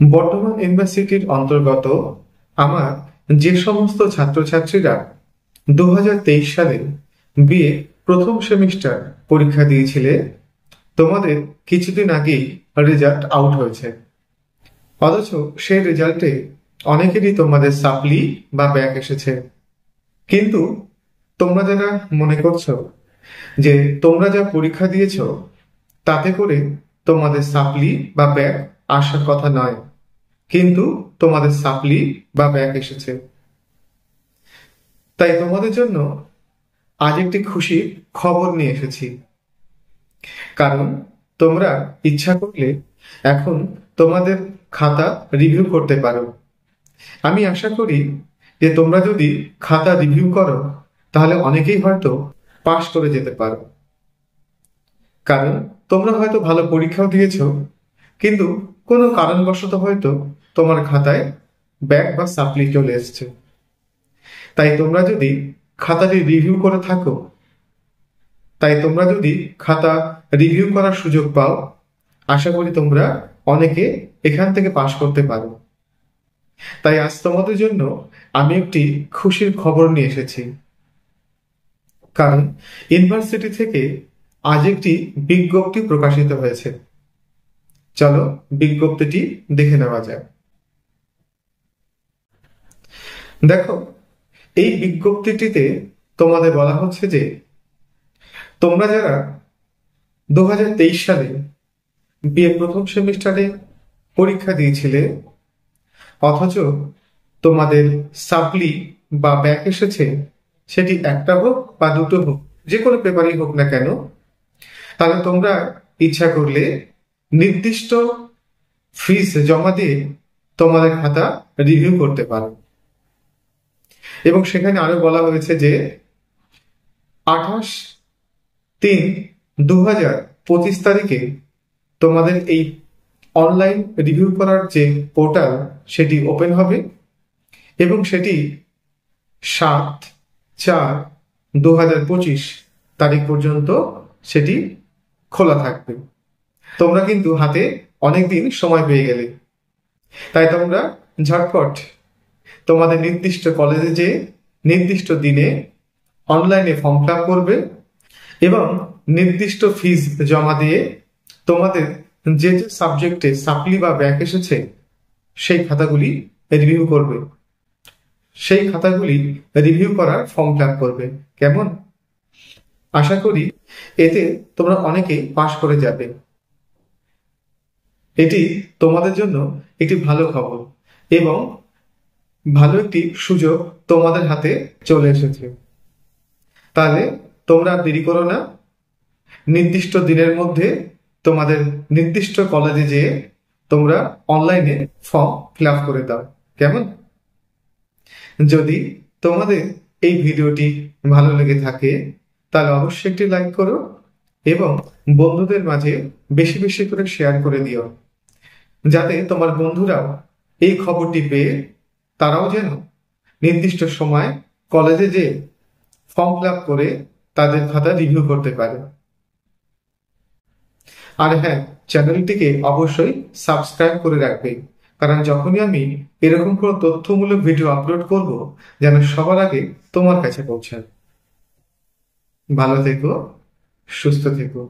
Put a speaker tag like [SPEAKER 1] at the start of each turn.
[SPEAKER 1] বর্তমান ইউনিভার্সিটির অন্তর্গত আমার যে সমস্ত ছাত্রছাত্রীরা 2023 সালে বিএ প্রথম সেমিস্টার পরীক্ষা দিয়েছিলে, তোমাদের কিছুদিন আগেই রেজাল্ট আউট হয়েছে। অথচ সেই রেজাল্টে অনেকেরই তোমাদের সাপ্লি বা ব্যাক এসেছে। কিন্তু তোমরা যারা মনে করছো যে তোমরা যা পরীক্ষা দিয়েছো তাতে করে তোমাদের সাপ্লি বা ব্যাক আসার কথা নয়, কিন্তু তোমাদের সাপ্লি বা ব্যাক এসেছে। তাই তোমাদের জন্য আজ একটি খুশির খবর নিয়ে এসেছি। কারণ তোমরা ইচ্ছা করলে এখন তোমাদের খাতা রিভিউ করতে পারো। আমি আশা করি যে তোমরা যদি খাতা রিভিউ করো তাহলে অনেকেই হয়তো পাশ করে যেতে পারো। কারণ তোমরা হয়তো ভালো পরীক্ষাও দিয়েছো, কিন্তু কোনো কারণবশত হয়তো তোমার খাতায় ব্যাক বা সাপ্লি চলে এসছে। তাই তোমরা যদি খাতাটি রিভিউ করে থাকো, তোমরা যদি খাতা রিভিউ করার সুযোগ পাও, আশা করি তোমরা অনেকে এখান থেকে পাশ করতে পারো। তাই আজ তোমাদের জন্য আমি একটি খুশির খবর নিয়ে এসেছি। কারণ ইউনিভার্সিটি থেকে আজ একটি বিজ্ঞপ্তি প্রকাশিত হয়েছে। চলো বিজ্ঞপ্তিটি দেখে নেওয়া যাক। দেখো, এই বিজ্ঞপ্তিটিতে তোমাদের বলা হচ্ছে যে তোমরা যারা 2023 সালে বিএ প্রথম সেমিস্টারে পরীক্ষা দিয়েছিলে, অথচ তোমাদের সাপ্লি বা ব্যাক এসেছে, সেটি একটা হোক বা দুটো হোক, যে কোনো পেপারই হোক না কেন, তাহলে তোমরা ইচ্ছা করলে নির্দিষ্ট ফিস জমা দিয়ে তোমাদের খাতা রিভিউ করতে পারো। এবং সেখানে আরো বলা হয়েছে যে 28/3/2025 তারিখে তোমাদের এই অনলাইন রিভিউ করার যে পোর্টাল সেটি ওপেন হবে এবং সেটি 7/4/2025 তারিখ পর্যন্ত সেটি খোলা থাকবে। তোমরা কিন্তু হাতে অনেকদিন সময় পেয়ে গেলে, তাই তোমরা ঝটপট তোমাদের নির্দিষ্ট কলেজে যে নির্দিষ্ট দিনে অনলাইনে ফর্ম ফিল আপ করবে এবং নির্দিষ্ট ফিস জমা দিয়ে তোমাদের যে যে সাবজেক্টে সাপ্লি বা ব্যাক এসেছে সেই খাতাগুলি রিভিউ করবে। সেই খাতাগুলি রিভিউ করার ফর্ম ফিল আপ করবে। কেমন? আশা করি এতে তোমরা অনেকেই পাশ করে যাবে। এটি তোমাদের জন্য একটি ভালো খবর এবং ভালো একটি সুযোগ তোমাদের হাতে চলে এসেছে। তাহলে তোমরা দেরি করো না, নির্দিষ্ট দিনের মধ্যে তোমাদের নির্দিষ্ট কলেজে যেয়ে তোমরা অনলাইনে ফর্ম ফিল আপ করে দাও। কেমন? যদি তোমাদের এই ভিডিওটি ভালো লেগে থাকে তাহলে অবশ্যই একটি লাইক করো এবং বন্ধুদের মাঝে বেশি বেশি করে শেয়ার করে দিও, যাতে তোমার বন্ধুরাও এই খবরটি পেয়ে তারাও যেন নির্দিষ্ট সময় কলেজে যে ফর্ম ফিল আপ করে তাদের খাতা রিভিউ করতে পারে। আর হ্যাঁ, চ্যানেলটিকে অবশ্যই সাবস্ক্রাইব করে রাখবে, কারণ যখনই আমি এরকম কোনো তথ্যমূলক ভিডিও আপলোড করব যেন সবার আগে তোমার কাছে পৌঁছায়। ভালো থেকো, সুস্থ থেকো।